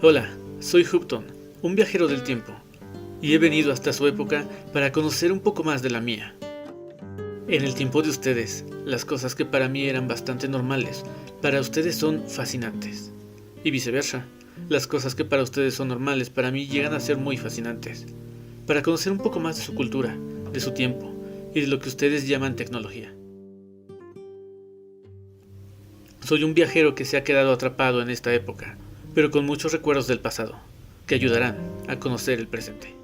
Hola, soy Hupton, un viajero del tiempo, y he venido hasta su época para conocer un poco más de la mía. En el tiempo de ustedes, las cosas que para mí eran bastante normales, para ustedes son fascinantes. Y viceversa, las cosas que para ustedes son normales, para mí llegan a ser muy fascinantes. Para conocer un poco más de su cultura, de su tiempo, y de lo que ustedes llaman tecnología. Soy un viajero que se ha quedado atrapado en esta época, pero con muchos recuerdos del pasado, que ayudarán a conocer el presente.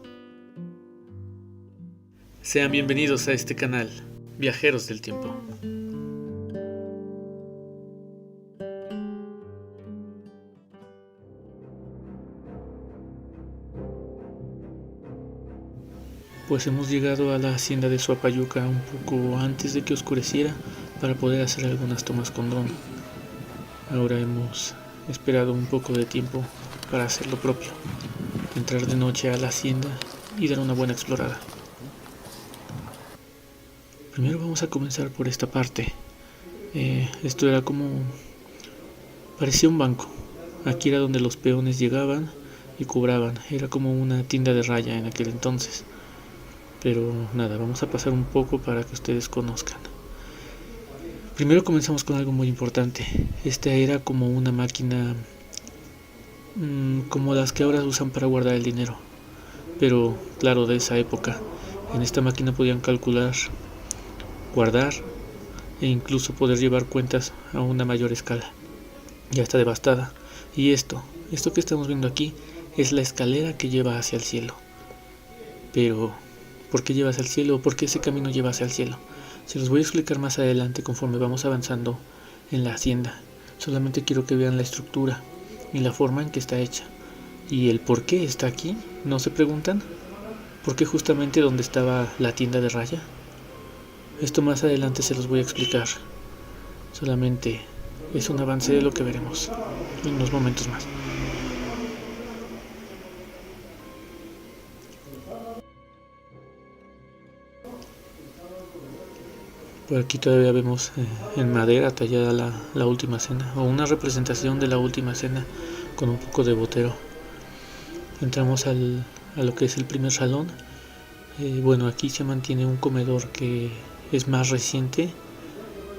Sean bienvenidos a este canal, Viajeros del Tiempo. Pues hemos llegado a la hacienda de Suapayuca un poco antes de que oscureciera para poder hacer algunas tomas con dron. Ahora hemos esperado un poco de tiempo para hacer lo propio, entrar de noche a la hacienda y dar una buena explorada. Primero vamos a comenzar por esta parte. Esto era parecía un banco. Aquí era donde los peones llegaban y cobraban. Era como una tienda de raya en aquel entonces. Pero nada, vamos a pasar un poco para que ustedes conozcan. Primero comenzamos con algo muy importante. Esta era como una máquina como las que ahora usan para guardar el dinero. Pero claro, de esa época. En esta máquina podían calcular, guardar e incluso poder llevar cuentas a una mayor escala. Ya está devastada. Y esto que estamos viendo aquí es la escalera que lleva hacia el cielo. Pero, ¿por qué lleva hacia el cielo? ¿Por qué ese camino lleva hacia el cielo? Se los voy a explicar más adelante conforme vamos avanzando en la hacienda. Solamente quiero que vean la estructura y la forma en que está hecha. Y el por qué está aquí, ¿no se preguntan? ¿Por qué justamente donde estaba la tienda de raya? Esto más adelante se los voy a explicar. Solamente es un avance de lo que veremos en unos momentos más. Por aquí todavía vemos en madera tallada la última cena, o una representación de la última cena con un poco de botero. Entramos a lo que es el primer salón. Bueno, aquí se mantiene un comedor que es más reciente.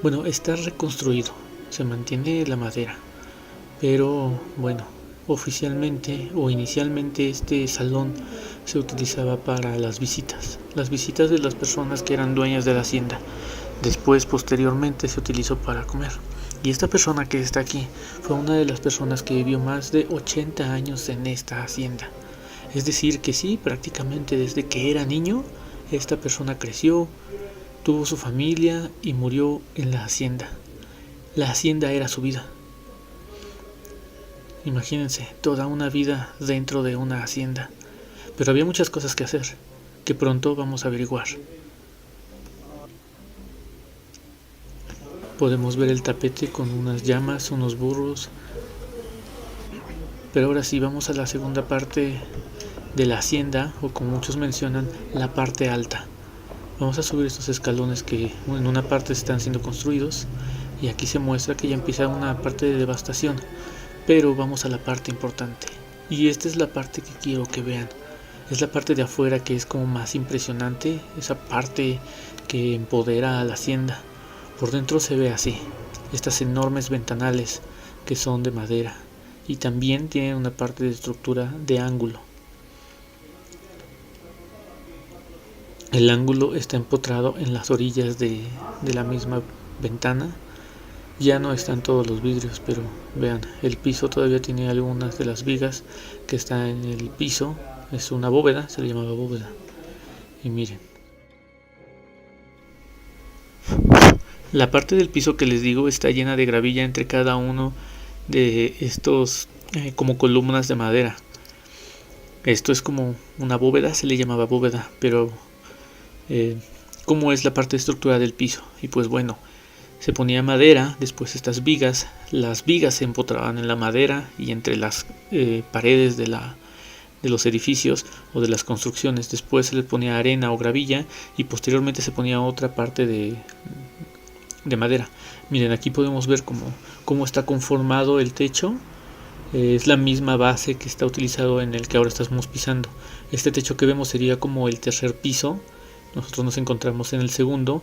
Bueno, está reconstruido, se mantiene la madera, pero bueno, oficialmente o inicialmente este salón se utilizaba para las visitas de las personas que eran dueñas de la hacienda. Después, posteriormente, se utilizó para comer. Y esta persona que está aquí fue una de las personas que vivió más de 80 años en esta hacienda. Es decir, que sí, prácticamente desde que era niño, esta persona creció, tuvo su familia y murió en la hacienda. La hacienda era su vida. Imagínense, toda una vida dentro de una hacienda. Pero había muchas cosas que hacer, que pronto vamos a averiguar. Podemos ver el tapete con unas llamas, unos burros. Pero ahora sí, vamos a la segunda parte de la hacienda, o como muchos mencionan, la parte alta. Vamos a subir estos escalones que en una parte están siendo construidos, y aquí se muestra que ya empieza una parte de devastación. Pero vamos a la parte importante. Y esta es la parte que quiero que vean. Es la parte de afuera que es como más impresionante, esa parte que empodera a la hacienda. Por dentro se ve así, estas enormes ventanales que son de madera y también tienen una parte de estructura de ángulo. El ángulo está empotrado en las orillas de la misma ventana. Ya no están todos los vidrios, pero vean, el piso todavía tiene algunas de las vigas que están en el piso. Es una bóveda, se le llamaba bóveda. Y miren. La parte del piso que les digo está llena de gravilla entre cada uno de estos como columnas de madera. Esto es como una bóveda, se le llamaba bóveda, pero ¿cómo es la parte de estructura del piso? Y pues bueno, se ponía madera, después estas vigas, las vigas se empotraban en la madera y entre las paredes de los edificios o de las construcciones. Después se le ponía arena o gravilla y posteriormente se ponía otra parte de madera. Miren, aquí podemos ver cómo está conformado el techo Es la misma base que está utilizado en el que ahora estamos pisando. Este techo que vemos sería como el tercer piso. Nosotros nos encontramos en el segundo.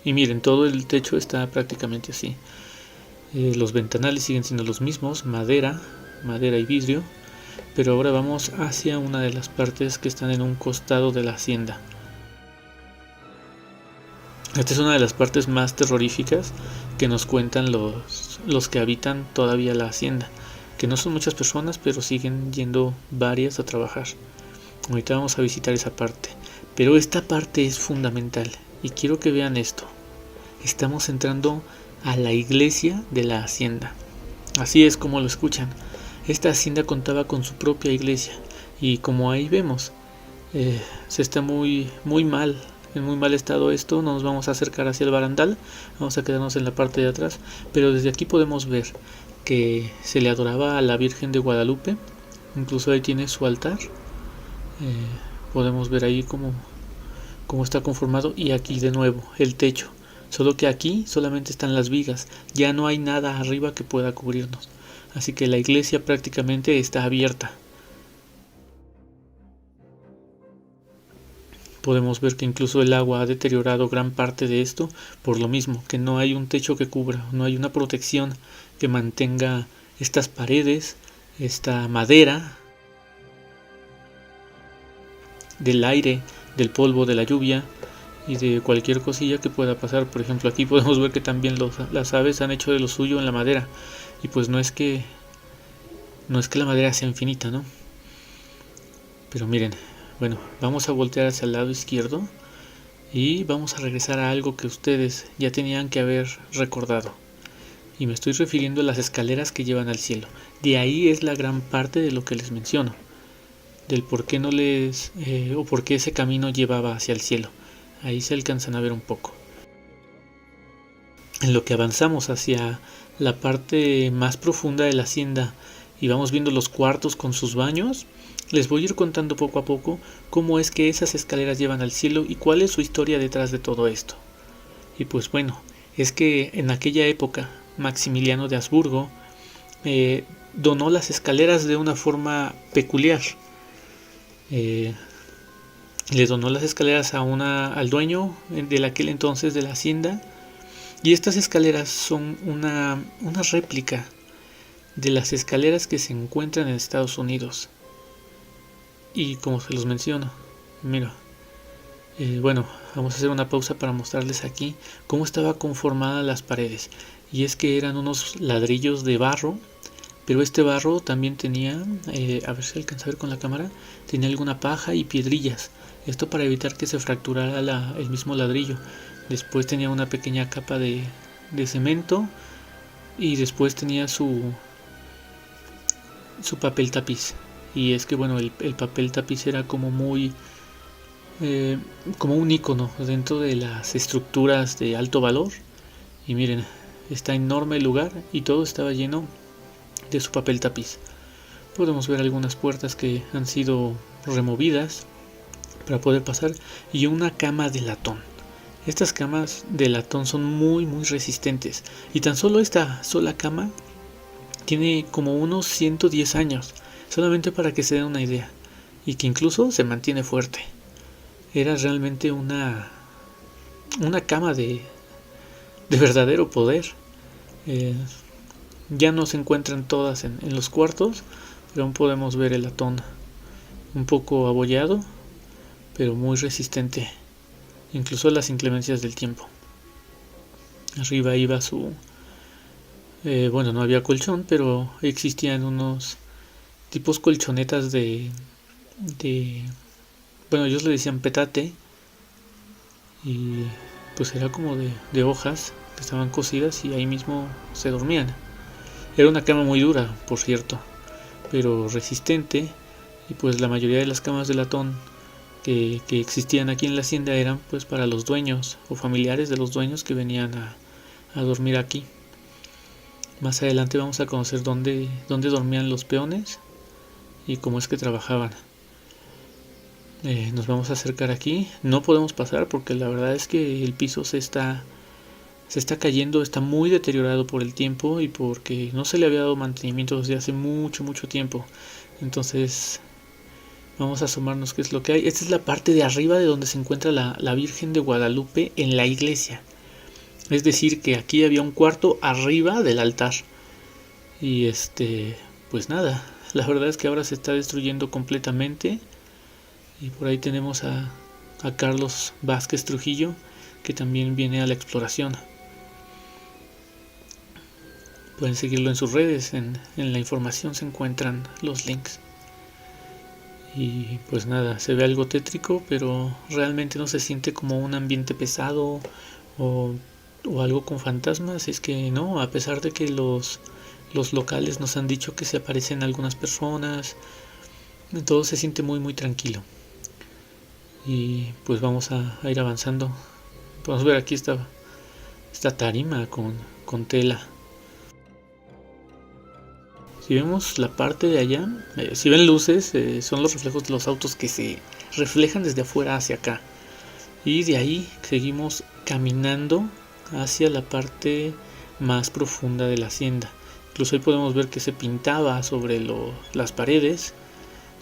Y miren, todo el techo está prácticamente así. Los ventanales siguen siendo los mismos, madera y vidrio. Pero ahora vamos hacia una de las partes que están en un costado de la hacienda. Esta es una de las partes más terroríficas que nos cuentan los que habitan todavía la hacienda, que no son muchas personas, pero siguen yendo varias a trabajar. Ahorita vamos a visitar esa parte, pero esta parte es fundamental y quiero que vean esto. Estamos entrando a la iglesia de la hacienda. Así es como lo escuchan. Esta hacienda contaba con su propia iglesia y como ahí vemos, se está muy mal, en muy mal estado esto. No nos vamos a acercar hacia el barandal, vamos a quedarnos en la parte de atrás, pero desde aquí podemos ver que se le adoraba a la Virgen de Guadalupe. Incluso ahí tiene su altar. Podemos ver ahí cómo está conformado, y aquí de nuevo el techo, solo que aquí solamente están las vigas, ya no hay nada arriba que pueda cubrirnos, así que la iglesia prácticamente está abierta. Podemos ver que incluso el agua ha deteriorado gran parte de esto por lo mismo, que no hay un techo que cubra, no hay una protección que mantenga estas paredes, esta madera del aire, del polvo, de la lluvia y de cualquier cosilla que pueda pasar. Por ejemplo, aquí podemos ver que también las aves han hecho de lo suyo en la madera, y pues no es que la madera sea infinita, ¿no? Pero miren, bueno, vamos a voltear hacia el lado izquierdo y vamos a regresar a algo que ustedes ya tenían que haber recordado, y me estoy refiriendo a las escaleras que llevan al cielo. De ahí es la gran parte de lo que les menciono, del por qué no les o por qué ese camino llevaba hacia el cielo. Ahí se alcanzan a ver un poco. En lo que avanzamos hacia la parte más profunda de la hacienda y vamos viendo los cuartos con sus baños, les voy a ir contando poco a poco cómo es que esas escaleras llevan al cielo y cuál es su historia detrás de todo esto. Y pues bueno, es que en aquella época Maximiliano de Habsburgo donó las escaleras de una forma peculiar. Le donó las escaleras al dueño de aquel entonces de la hacienda, y estas escaleras son una réplica de las escaleras que se encuentran en Estados Unidos. Y como se los menciono, mira, bueno, vamos a hacer una pausa para mostrarles aquí cómo estaba conformada las paredes. Y es que eran unos ladrillos de barro, pero este barro también tenía, a ver si alcanza a ver con la cámara, tenía alguna paja y piedrillas. Esto para evitar que se fracturara el mismo ladrillo. Después tenía una pequeña capa de cemento, y después tenía su papel tapiz. Y es que bueno, el papel tapiz era como muy como un icono dentro de las estructuras de alto valor. Y miren, está enorme el lugar y todo estaba lleno de su papel tapiz. Podemos ver algunas puertas que han sido removidas para poder pasar, y una cama de latón. Estas camas de latón son muy resistentes, y tan solo esta sola cama tiene como unos 110 años, solamente para que se den una idea, y que incluso se mantiene fuerte. Era realmente una cama de verdadero poder. Ya no se encuentran todas en los cuartos, pero aún podemos ver el latón un poco abollado, pero muy resistente, incluso a las inclemencias del tiempo. Arriba iba su... bueno, no había colchón, pero existían unos tipos colchonetas de bueno, ellos le decían petate, y pues era como de hojas que estaban cosidas, y ahí mismo se dormían. Era una cama muy dura, por cierto, pero resistente, y pues la mayoría de las camas de latón que existían aquí en la hacienda eran pues para los dueños o familiares de los dueños que venían a dormir aquí. Más adelante vamos a conocer dónde dormían los peones y cómo es que trabajaban. Nos vamos a acercar aquí. No podemos pasar porque la verdad es que el piso se está cayendo, está muy deteriorado por el tiempo y porque no se le había dado mantenimiento desde hace mucho tiempo. Entonces vamos a asomarnos qué es lo que hay. Esta es la parte de arriba de donde se encuentra la Virgen de Guadalupe en la iglesia. Es decir, que aquí había un cuarto arriba del altar. Y pues nada, la verdad es que ahora se está destruyendo completamente. Y por ahí tenemos a Carlos Vázquez Trujillo, que también viene a la exploración. Pueden seguirlo en sus redes, en la información se encuentran los links. Y pues nada, se ve algo tétrico, pero realmente no se siente como un ambiente pesado o algo con fantasmas. Es que no, a pesar de que los locales nos han dicho que se aparecen algunas personas, todo se siente muy tranquilo. Y pues vamos a ir avanzando. Podemos ver aquí esta tarima con tela. Si vemos la parte de allá, si ven luces, son los reflejos de los autos que se reflejan desde afuera hacia acá. Y de ahí seguimos caminando hacia la parte más profunda de la hacienda. Incluso ahí podemos ver que se pintaba sobre las paredes,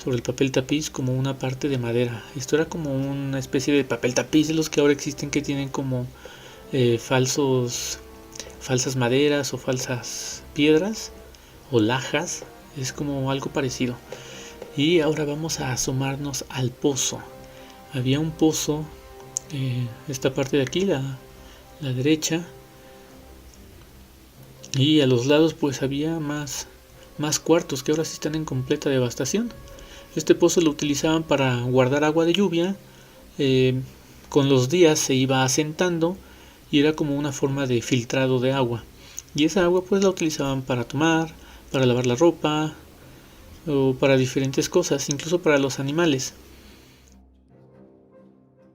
sobre el papel tapiz, como una parte de madera. Esto era como una especie de papel tapiz de los que ahora existen, que tienen como falsas maderas o falsas piedras o lajas. Es como algo parecido. Y ahora vamos a asomarnos al pozo. Había un pozo, esta parte de aquí, la derecha, y a los lados pues había más cuartos que ahora sí están en completa devastación. Este pozo lo utilizaban para guardar agua de lluvia. Con los días se iba asentando y era como una forma de filtrado de agua. Y esa agua pues la utilizaban para tomar, para lavar la ropa o para diferentes cosas, incluso para los animales.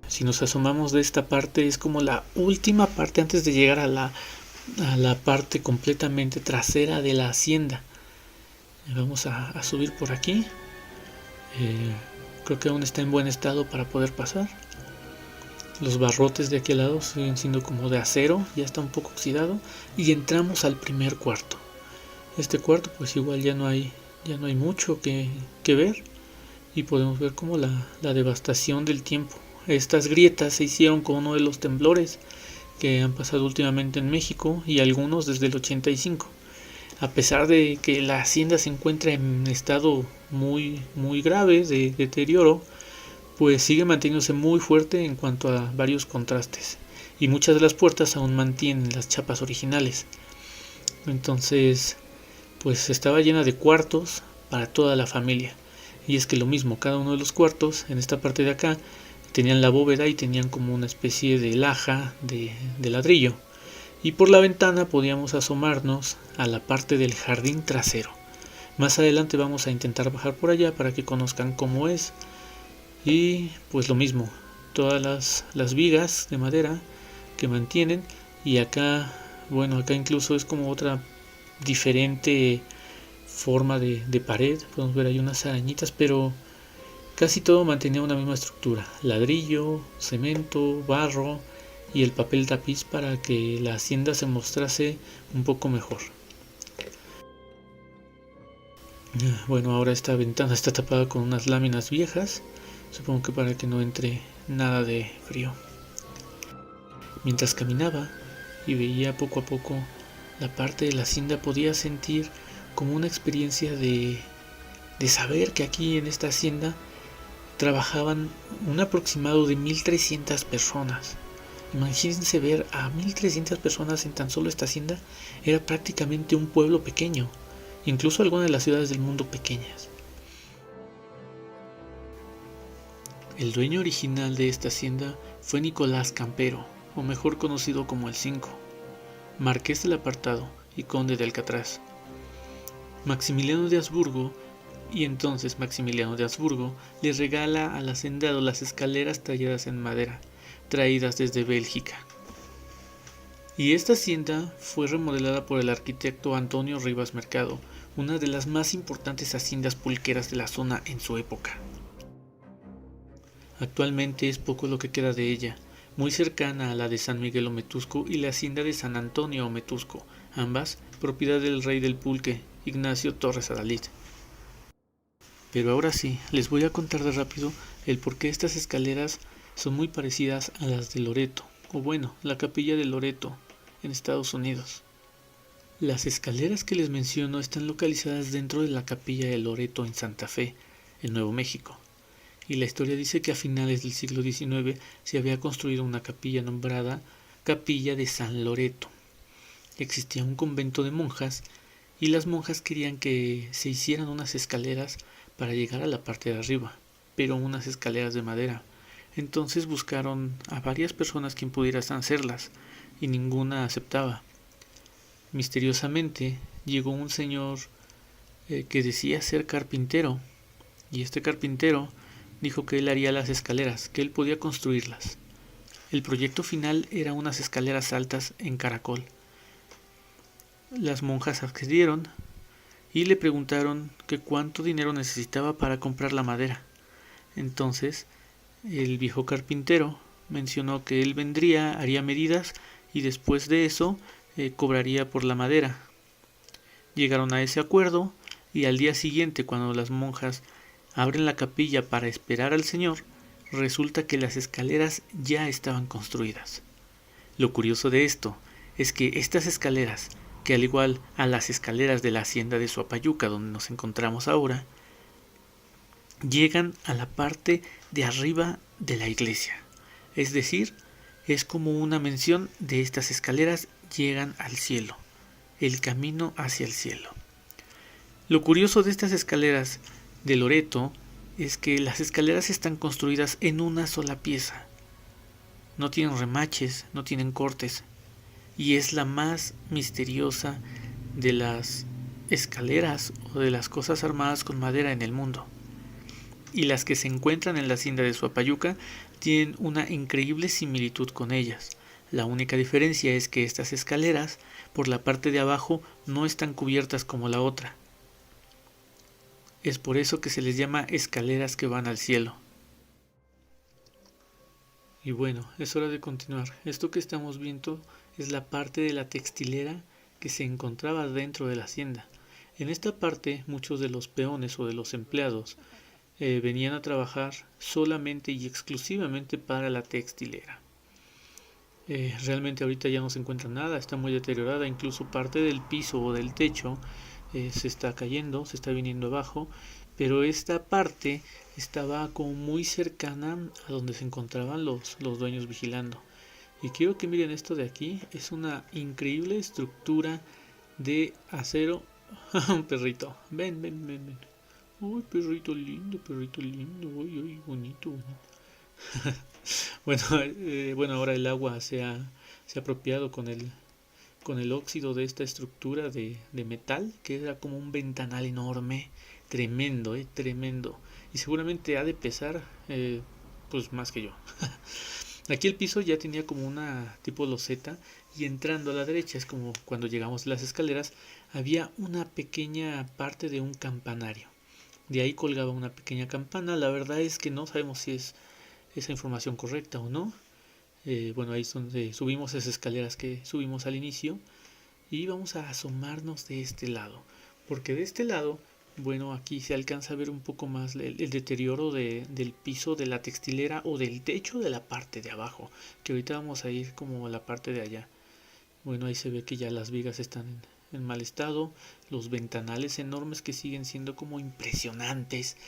Si nos asomamos de esta parte, es como la última parte antes de llegar a la parte completamente trasera de la hacienda. Vamos a subir por aquí. Creo que aún está en buen estado para poder pasar. Los barrotes de aquel lado siguen siendo como de acero, ya está un poco oxidado. Y entramos al primer cuarto. Este cuarto pues igual ya no hay mucho que ver. Y podemos ver como la devastación del tiempo. Estas grietas se hicieron con uno de los temblores que han pasado últimamente en México, y algunos desde el 85. A pesar de que la hacienda se encuentra en estado muy grave de deterioro, pues sigue manteniéndose muy fuerte en cuanto a varios contrastes, y muchas de las puertas aún mantienen las chapas originales. Entonces pues estaba llena de cuartos para toda la familia, y es que lo mismo, cada uno de los cuartos en esta parte de acá tenían la bóveda y tenían como una especie de laja de ladrillo. Y por la ventana podíamos asomarnos a la parte del jardín trasero. Más adelante vamos a intentar bajar por allá para que conozcan cómo es. Y pues lo mismo, todas las vigas de madera que mantienen. Y acá, bueno, acá incluso es como otra diferente forma de pared. Podemos ver ahí unas arañitas, pero casi todo mantenía una misma estructura: ladrillo, cemento, barro y el papel tapiz para que la hacienda se mostrase un poco mejor. Bueno, ahora esta ventana está tapada con unas láminas viejas, supongo que para que no entre nada de frío. Mientras caminaba y veía poco a poco la parte de la hacienda, podía sentir como una experiencia de saber que aquí en esta hacienda trabajaban un aproximado de 1300 personas. Imagínense ver a 1300 personas en tan solo esta hacienda. Era prácticamente un pueblo pequeño, incluso algunas de las ciudades del mundo pequeñas. El dueño original de esta hacienda fue Nicolás Campero, o mejor conocido como el Cinco, marqués del Apartado y conde de Alcatraz. Maximiliano de Habsburgo, y entonces Maximiliano de Habsburgo, le regala al hacendado las escaleras talladas en madera, traídas desde Bélgica. Y esta hacienda fue remodelada por el arquitecto Antonio Rivas Mercado, una de las más importantes haciendas pulqueras de la zona en su época. Actualmente es poco lo que queda de ella, muy cercana a la de San Miguel Ometusco y la hacienda de San Antonio Ometusco, ambas propiedad del rey del pulque, Ignacio Torres Adalid. Pero ahora sí, les voy a contar de rápido el por qué estas escaleras son muy parecidas a las de Loreto, o bueno, la capilla de Loreto, en Estados Unidos. Las escaleras que les menciono están localizadas dentro de la capilla de Loreto en Santa Fe, en Nuevo México. Y la historia dice que a finales del siglo XIX se había construido una capilla nombrada Capilla de San Loreto. Existía un convento de monjas y las monjas querían que se hicieran unas escaleras para llegar a la parte de arriba, pero unas escaleras de madera. Entonces buscaron a varias personas quien pudieran hacerlas y ninguna aceptaba. Misteriosamente llegó un señor que decía ser carpintero, y este carpintero dijo que él haría las escaleras, que él podía construirlas. El proyecto final era unas escaleras altas en caracol. Las monjas accedieron y le preguntaron que cuánto dinero necesitaba para comprar la madera. Entonces, el viejo carpintero mencionó que él vendría, haría medidas y después de eso cobraría por la madera. Llegaron a ese acuerdo y al día siguiente, cuando las monjas abren la capilla para esperar al Señor, resulta que las escaleras ya estaban construidas. Lo curioso de esto es que estas escaleras, que al igual a las escaleras de la hacienda de Suapayuca donde nos encontramos ahora, llegan a la parte de arriba de la iglesia. Es decir, es como una mención de estas escaleras llegan al cielo, el camino hacia el cielo. Lo curioso de estas escaleras de Loreto es que las escaleras están construidas en una sola pieza. No tienen remaches, no tienen cortes, y es la más misteriosa de las escaleras o de las cosas armadas con madera en el mundo. Y las que se encuentran en la hacienda de Suapayuca tienen una increíble similitud con ellas. La única diferencia es que estas escaleras, por la parte de abajo, no están cubiertas como la otra. Es por eso que se les llama escaleras que van al cielo. Y bueno, es hora de continuar. Esto que estamos viendo es la parte de la textilera que se encontraba dentro de la hacienda. En esta parte, muchos de los peones o de los empleados venían a trabajar solamente y exclusivamente para la textilera. Realmente ahorita ya no se encuentra nada, está muy deteriorada, incluso parte del piso o del techo se está cayendo, se está viniendo abajo, pero esta parte estaba como muy cercana a donde se encontraban los dueños vigilando. Y quiero que miren esto de aquí, es una increíble estructura de acero. Un perrito, ven, ven, ven, ven. Uy, perrito lindo, uy, uy, bonito. Bueno, ahora el agua se ha apropiado con el óxido de esta estructura de metal, que era como un ventanal enorme, tremendo, tremendo. Y seguramente ha de pesar, pues más que yo. Aquí el piso ya tenía como una tipo loseta y entrando a la derecha, es como cuando llegamos a las escaleras, había una pequeña parte de un campanario. De ahí colgaba una pequeña campana. La verdad es que no sabemos si es esa información correcta o no. Bueno, ahí es donde subimos esas escaleras que subimos al inicio. Y vamos a asomarnos de este lado. Porque de este lado, bueno, aquí se alcanza a ver un poco más el deterioro del piso de la textilera o del techo de la parte de abajo. Que ahorita vamos a ir como a la parte de allá. Bueno, ahí se ve que ya las vigas están en mal estado, los ventanales enormes que siguen siendo como impresionantes,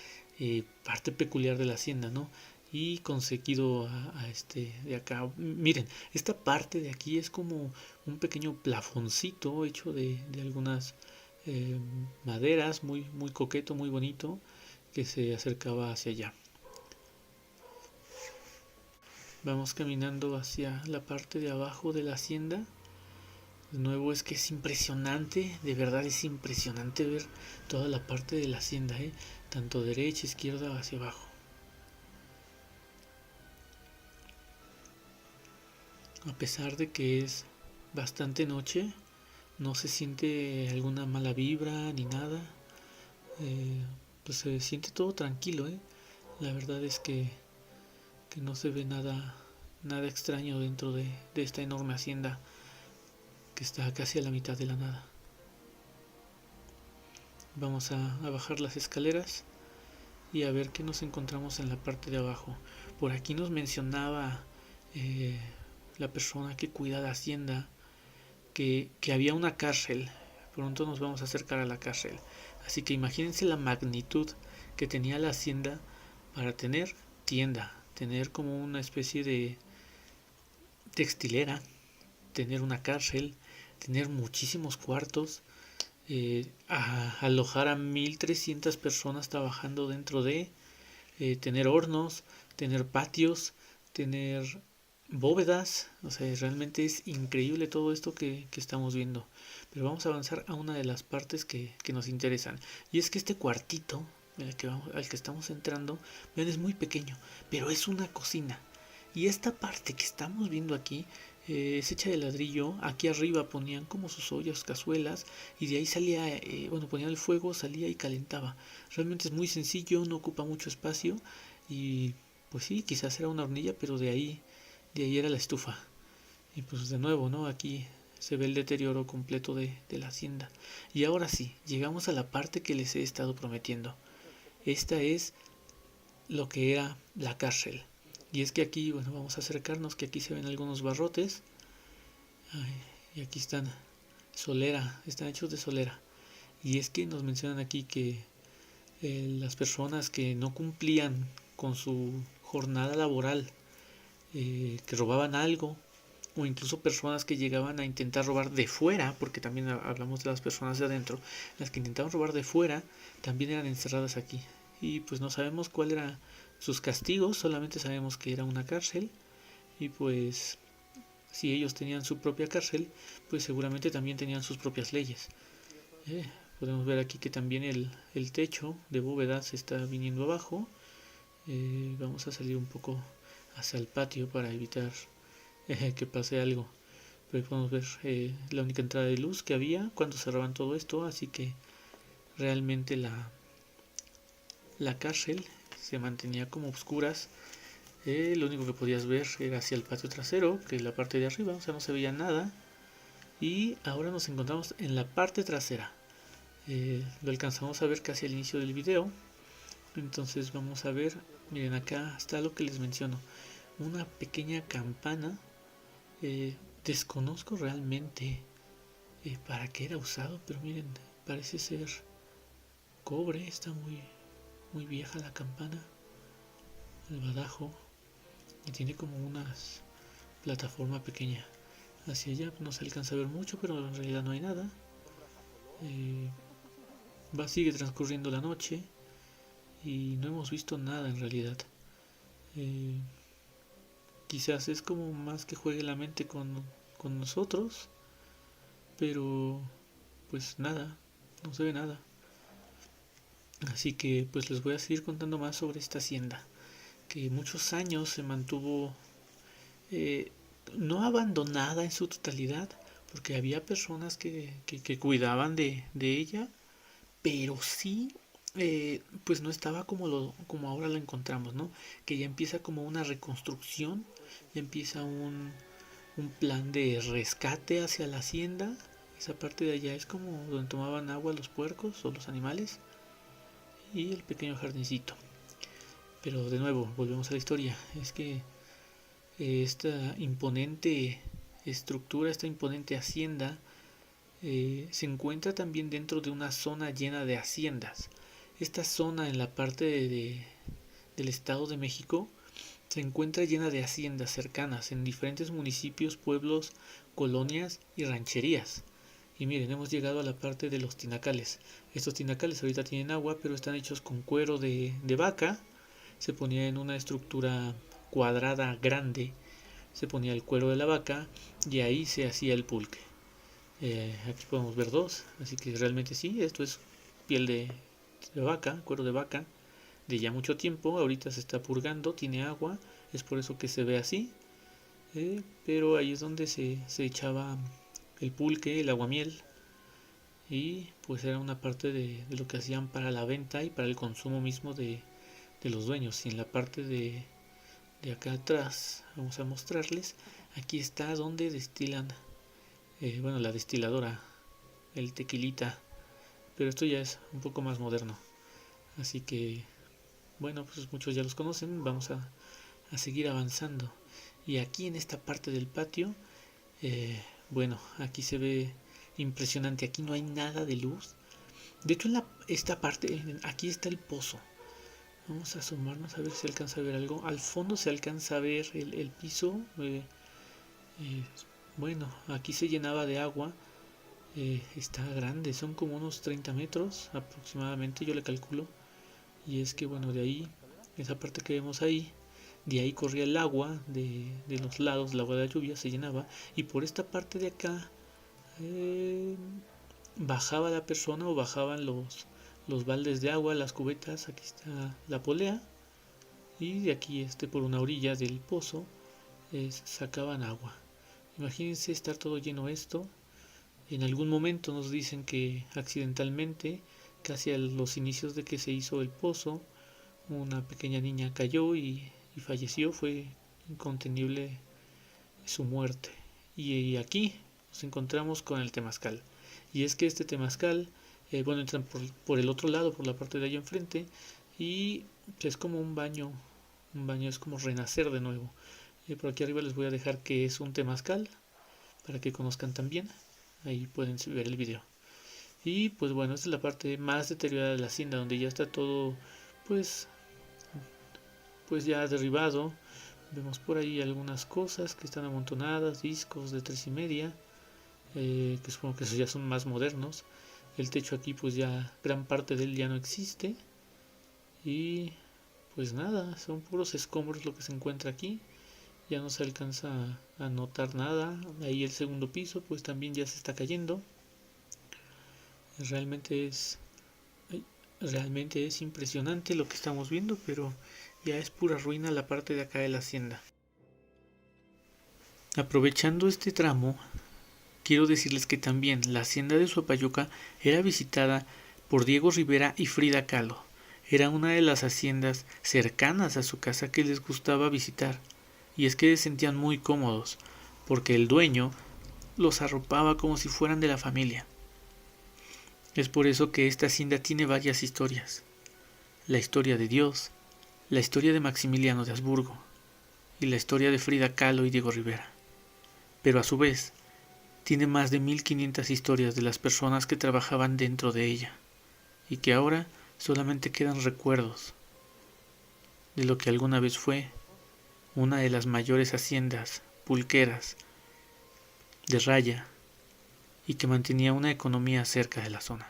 parte peculiar de la hacienda, ¿no? Y conseguido a este de acá, miren, esta parte de aquí es como un pequeño plafoncito hecho de algunas maderas, muy, muy coqueto, muy bonito, que se acercaba hacia allá. Vamos caminando hacia la parte de abajo de la hacienda. De nuevo es que es impresionante, de verdad es impresionante ver toda la parte de la hacienda, tanto derecha, izquierda, hacia abajo. A pesar de que es bastante noche, no se siente alguna mala vibra ni nada, pues se siente todo tranquilo, La verdad es que que no se ve nada extraño dentro de esta enorme hacienda que está casi a la mitad de la nada. Vamos a bajar las escaleras y a ver qué nos encontramos en la parte de abajo. Por aquí nos mencionaba la persona que cuida la hacienda que había una cárcel. Pronto nos vamos a acercar a la cárcel. Así que imagínense la magnitud que tenía la hacienda para tener tienda, tener como una especie de textilera, tener una cárcel, tener muchísimos cuartos, alojar a 1300 personas trabajando dentro de, tener hornos, tener patios, tener bóvedas. O sea, realmente es increíble todo esto que estamos viendo. Pero vamos a avanzar a una de las partes que nos interesan. Y es que este cuartito al que estamos entrando, vean, es muy pequeño, pero es una cocina. Y esta parte que estamos viendo aquí es hecha de ladrillo. Aquí arriba ponían como sus ollas, cazuelas, y de ahí salía, ponían el fuego, salía y calentaba. Realmente es muy sencillo, no ocupa mucho espacio y pues sí, quizás era una hornilla, pero de ahí era la estufa. Y pues de nuevo, ¿no? Aquí se ve el deterioro completo de la hacienda. Y ahora sí, llegamos a la parte que les he estado prometiendo. Esta es lo que era la cárcel. Y es que aquí, bueno, vamos a acercarnos, que aquí se ven algunos barrotes. Ay, y aquí están solera, están hechos de solera. Y es que nos mencionan aquí que las personas que no cumplían con su jornada laboral, que robaban algo, o incluso personas que llegaban a intentar robar de fuera, porque también hablamos de las personas de adentro, las que intentaban robar de fuera, también eran encerradas aquí. Y pues no sabemos cuál era sus castigos, solamente sabemos que era una cárcel, y pues si ellos tenían su propia cárcel, pues seguramente también tenían sus propias leyes. Podemos ver aquí que también el techo de bóveda se está viniendo abajo. Vamos a salir un poco hacia el patio para evitar que pase algo. Pero ahí podemos ver la única entrada de luz que había cuando cerraban todo esto, así que realmente la cárcel se mantenía como oscuras. Lo único que podías ver era hacia el patio trasero, que es la parte de arriba, o sea, no se veía nada. Y ahora nos encontramos en la parte trasera. Lo alcanzamos a ver casi al inicio del video. Entonces vamos a ver, miren, acá está lo que les menciono, una pequeña campana. Desconozco realmente para qué era usado, pero miren, parece ser cobre. Está muy vieja la campana, el badajo, y tiene como una plataforma pequeña. Hacia allá no se alcanza a ver mucho, pero en realidad no hay nada. Sigue transcurriendo la noche y no hemos visto nada en realidad. Quizás es como más que juegue la mente con nosotros, pero pues nada, no se ve nada. Así que pues les voy a seguir contando más sobre esta hacienda, que muchos años se mantuvo no abandonada en su totalidad, porque había personas que cuidaban de ella, pero sí pues no estaba como ahora la encontramos, ¿no? Que ya empieza como una reconstrucción, ya empieza un plan de rescate hacia la hacienda. Esa parte de allá es como donde tomaban agua los puercos o los animales, y el pequeño jardincito. Pero de nuevo, volvemos a la historia. Es que esta imponente estructura, esta imponente hacienda, se encuentra también dentro de una zona llena de haciendas. Esta zona en la parte del Estado de México se encuentra llena de haciendas cercanas en diferentes municipios, pueblos, colonias y rancherías. Y miren, hemos llegado a la parte de los tinacales. Estos tinacales ahorita tienen agua, pero están hechos con cuero de vaca. Se ponía en una estructura cuadrada grande, se ponía el cuero de la vaca y ahí se hacía el pulque. Aquí podemos ver dos, así que realmente sí, esto es piel de vaca, cuero de vaca, de ya mucho tiempo. Ahorita se está purgando, tiene agua, es por eso que se ve así. Pero ahí es donde se echaba el pulque, el aguamiel, y pues era una parte de lo que hacían para la venta y para el consumo mismo de los dueños. Y en la parte de de acá atrás vamos a mostrarles. Aquí está donde destilan, bueno, la destiladora, el tequilita, pero esto ya es un poco más moderno, así que bueno, pues muchos ya los conocen. Vamos a seguir avanzando. Y aquí en esta parte del patio, bueno, aquí se ve impresionante. Aquí no hay nada de luz. De hecho, en esta parte, aquí está el pozo. Vamos a asomarnos a ver si se alcanza a ver algo. Al fondo se alcanza a ver el piso. Bueno, aquí se llenaba de agua. Está grande, son como unos 30 metros aproximadamente, yo le calculo. Y es que bueno, de ahí, esa parte que vemos ahí, de ahí corría el agua de los lados, el agua de la lluvia se llenaba. Y por esta parte de acá bajaba la persona o bajaban los baldes de agua, las cubetas. Aquí está la polea. Y de aquí por una orilla del pozo sacaban agua. Imagínense estar todo lleno esto. En algún momento nos dicen que accidentalmente, casi a los inicios de que se hizo el pozo, una pequeña niña cayó y falleció. Fue incontenible su muerte. Y aquí nos encontramos con el temazcal. Y es que este temazcal, bueno, entran por el otro lado, por la parte de allá enfrente, y es como un baño es como renacer de nuevo. Por aquí arriba les voy a dejar que es un temazcal, para que conozcan también. Ahí pueden ver el video. Y pues bueno, esta es la parte más deteriorada de la hacienda, donde ya está todo pues ya derribado. Vemos por ahí algunas cosas que están amontonadas, discos de 3,5, que supongo que esos ya son más modernos. El techo aquí pues ya gran parte de él ya no existe. Y pues nada, son puros escombros lo que se encuentra aquí. Ya no se alcanza a notar nada. Ahí el segundo piso pues también ya se está cayendo. Realmente es impresionante lo que estamos viendo, pero ya es pura ruina la parte de acá de la hacienda. Aprovechando este tramo, quiero decirles que también la hacienda de Suapayuca era visitada por Diego Rivera y Frida Kahlo. Era una de las haciendas cercanas a su casa que les gustaba visitar, y es que se sentían muy cómodos, porque el dueño los arropaba como si fueran de la familia. Es por eso que esta hacienda tiene varias historias. La historia de Dios, la historia de Maximiliano de Habsburgo y la historia de Frida Kahlo y Diego Rivera. Pero a su vez, tiene más de 1500 historias de las personas que trabajaban dentro de ella y que ahora solamente quedan recuerdos de lo que alguna vez fue una de las mayores haciendas pulqueras de raya y que mantenía una economía cerca de la zona.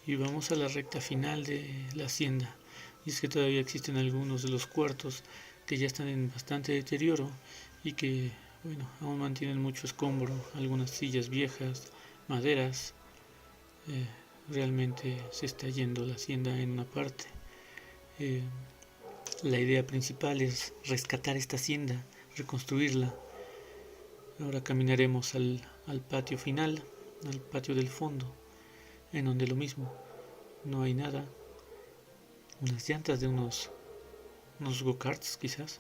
Y vamos a la recta final de la hacienda. Y es que todavía existen algunos de los cuartos que ya están en bastante deterioro y que, bueno, aún mantienen mucho escombro, algunas sillas viejas, maderas. Realmente se está yendo la hacienda en una parte. La idea principal es rescatar esta hacienda, reconstruirla. Ahora caminaremos al patio final, al patio del fondo, en donde lo mismo, no hay nada. Unas llantas de unos go-karts quizás.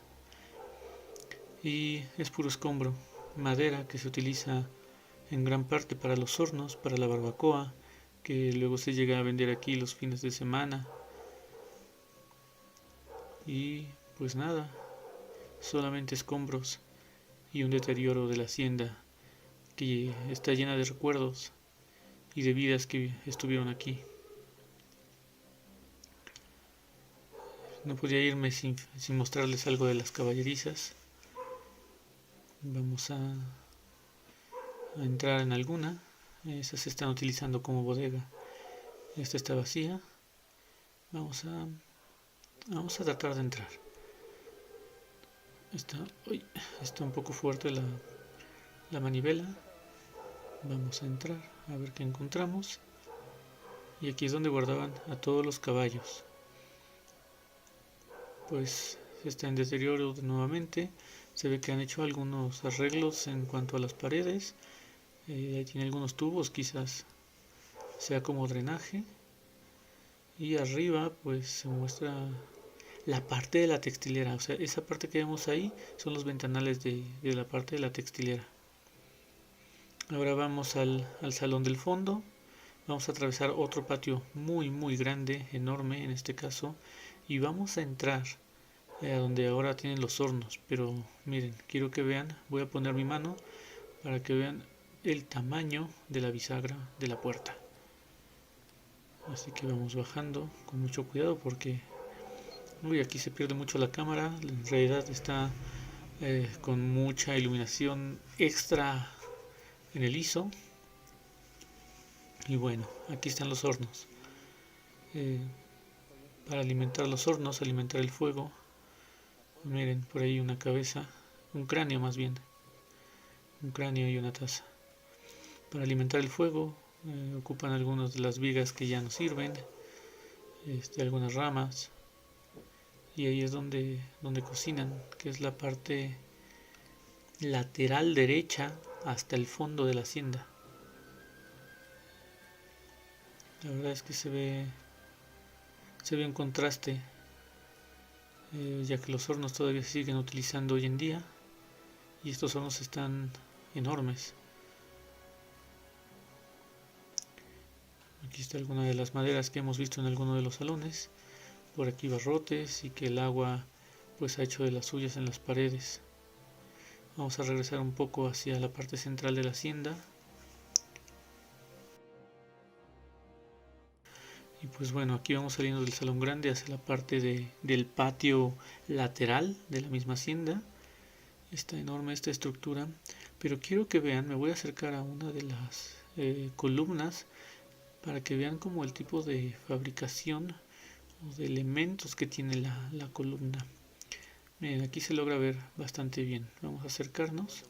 Y es puro escombro, madera que se utiliza en gran parte para los hornos, para la barbacoa, que luego se llega a vender aquí los fines de semana. Y pues nada, solamente escombros y un deterioro de la hacienda que está llena de recuerdos y de vidas que estuvieron aquí. No podía irme sin mostrarles algo de las caballerizas. Vamos a entrar en alguna. Esas se están utilizando como bodega. Esta está vacía. Vamos a tratar de entrar. Está un poco fuerte la manivela. Vamos a entrar a ver qué encontramos. Y aquí es donde guardaban a todos los caballos. Pues está en deterioro nuevamente. Se ve que han hecho algunos arreglos en cuanto a las paredes. Ahí tiene algunos tubos, quizás sea como drenaje. Y arriba pues se muestra la parte de la textilera, o sea, esa parte que vemos ahí son los ventanales de la parte de la textilera. Ahora vamos al salón del fondo. Vamos a atravesar otro patio muy grande, enorme en este caso, y vamos a entrar a donde ahora tienen los hornos. Pero miren, quiero que vean, voy a poner mi mano para que vean el tamaño de la bisagra de la puerta. Así que vamos bajando con mucho cuidado porque aquí se pierde mucho la cámara. En realidad está con mucha iluminación extra en el ISO. Y bueno, aquí están los hornos. Para alimentar los hornos, alimentar el fuego. Miren, por ahí una cabeza, un cráneo más bien. Un cráneo y una taza. Para alimentar el fuego ocupan algunas de las vigas que ya no sirven. Algunas ramas. Y ahí es donde cocinan, que es la parte lateral derecha hasta el fondo de la hacienda. La verdad es que se ve un contraste, ya que los hornos todavía se siguen utilizando hoy en día y estos hornos están enormes. Aquí está alguna de las maderas que hemos visto en alguno de los salones. Por aquí barrotes y que el agua pues ha hecho de las suyas en las paredes. Vamos a regresar un poco hacia la parte central de la hacienda. Y pues bueno, aquí vamos saliendo del salón grande hacia la parte del patio lateral de la misma hacienda. Está enorme esta estructura, pero quiero que vean, me voy a acercar a una de las columnas para que vean como el tipo de fabricación o de elementos que tiene la columna. Miren, aquí se logra ver bastante bien. Vamos a acercarnos.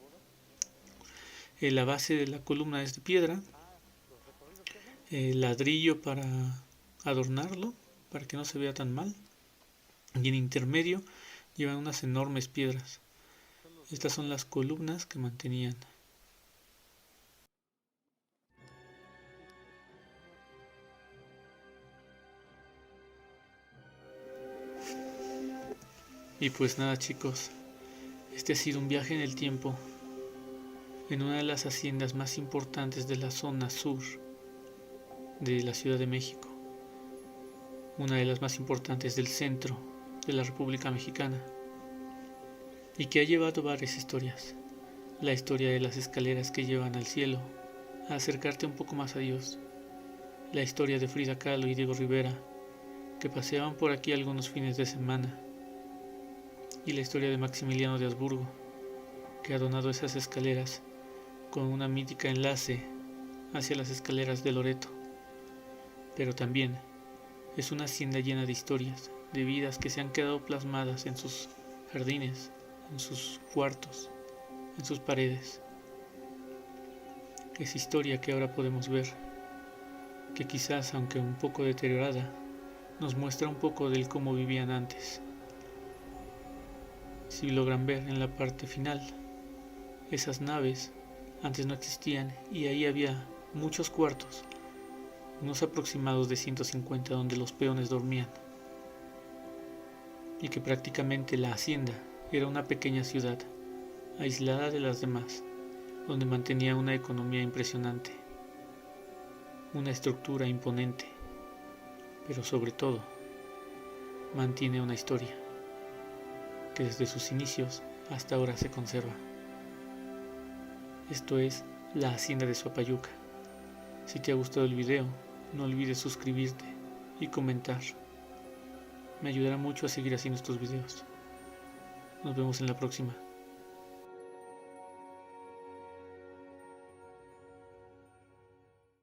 La base de la columna es de piedra, ladrillo para adornarlo, para que no se vea tan mal, y en intermedio llevan unas enormes piedras. Estas son las columnas que mantenían. Y pues nada, chicos, este ha sido un viaje en el tiempo en una de las haciendas más importantes de la zona sur de la Ciudad de México, una de las más importantes del centro de la República Mexicana, y que ha llevado varias historias. La historia de las escaleras que llevan al cielo, a acercarte un poco más a Dios. La historia de Frida Kahlo y Diego Rivera, que paseaban por aquí algunos fines de semana. Y la historia de Maximiliano de Habsburgo, que ha donado esas escaleras con una mítica enlace hacia las escaleras de Loreto. Pero también es una hacienda llena de historias, de vidas que se han quedado plasmadas en sus jardines, en sus cuartos, en sus paredes. Es historia que ahora podemos ver, que quizás, aunque un poco deteriorada, nos muestra un poco del cómo vivían antes. Si logran ver en la parte final, esas naves antes no existían y ahí había muchos cuartos, unos aproximados de 150 donde los peones dormían, y que prácticamente la hacienda era una pequeña ciudad, aislada de las demás, donde mantenía una economía impresionante, una estructura imponente, pero sobre todo mantiene una historia que desde sus inicios hasta ahora se conserva. Esto es la hacienda de Soapayuca. Si te ha gustado el video, no olvides suscribirte y comentar. Me ayudará mucho a seguir haciendo estos videos. Nos vemos en la próxima.